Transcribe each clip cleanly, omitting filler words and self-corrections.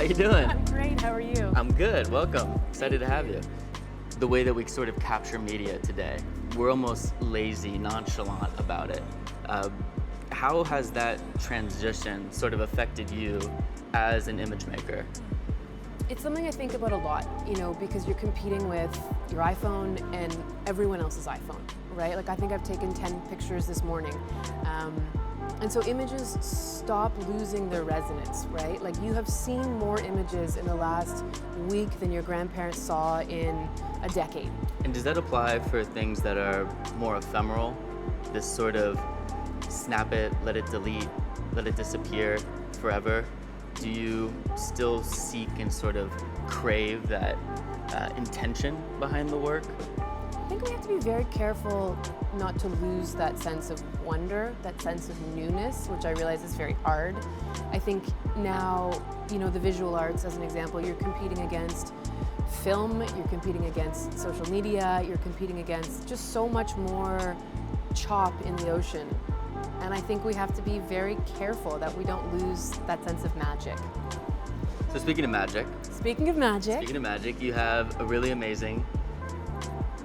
How you doing? I'm great, how are you? I'm good, welcome. Excited to have you. The way that we sort of capture media today, we're almost lazy, nonchalant about it. How has that transition sort of affected you as an image maker? It's something I think about a lot, because you're competing with your iPhone and everyone else's iPhone, right? Like I think I've taken 10 pictures this morning. And so images stop losing their resonance, right? Like you have seen more images in the last week than your grandparents saw in a decade. And does that apply for things that are more ephemeral? This sort of snap it, let it delete, let it disappear forever? Do you still seek and sort of crave that intention behind the work? I think we have to be very careful not to lose that sense of wonder, that sense of newness, which I realize is very hard. I think now, the visual arts, as an example, you're competing against film, you're competing against social media, you're competing against just so much more chop in the ocean. And I think we have to be very careful that we don't lose that sense of magic. So speaking of magic, you have a really amazing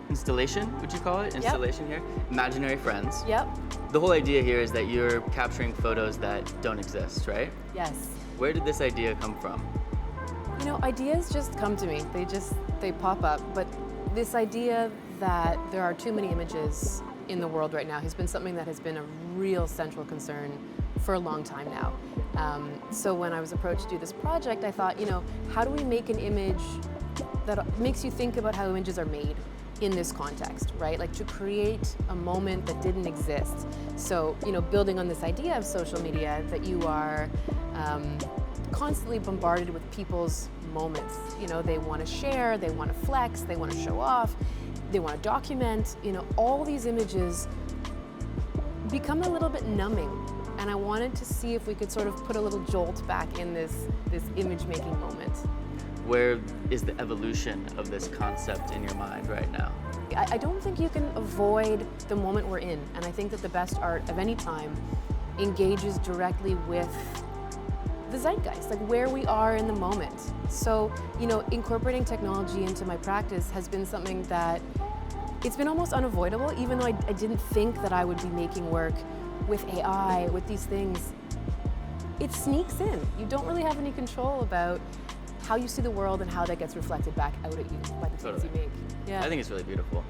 installation, would you call it? Installation here? Imaginary Friends. Yep. The whole idea here is that you're capturing photos that don't exist, right? Yes. Where did this idea come from? Ideas just come to me. They pop up. But this idea that there are too many images in the world right now has been something that has been a real central concern for a long time now. So when I was approached to do this project, I thought, how do we make an image that makes you think about how images are made in this context, right? Like to create a moment that didn't exist. So, building on this idea of social media, that you are constantly bombarded with people's moments. They want to share, they want to flex, they want to show off, they want to document. All these images become a little bit numbing. And I wanted to see if we could sort of put a little jolt back in this image-making moment. Where is the evolution of this concept in your mind right now? I don't think you can avoid the moment we're in, and I think that the best art of any time engages directly with the zeitgeist, like where we are in the moment. So, incorporating technology into my practice has been something that it's been almost unavoidable, even though I didn't think that I would be making work with AI, with these things. It sneaks in. You don't really have any control about how you see the world and how that gets reflected back out at you by the things you make. I think it's really beautiful.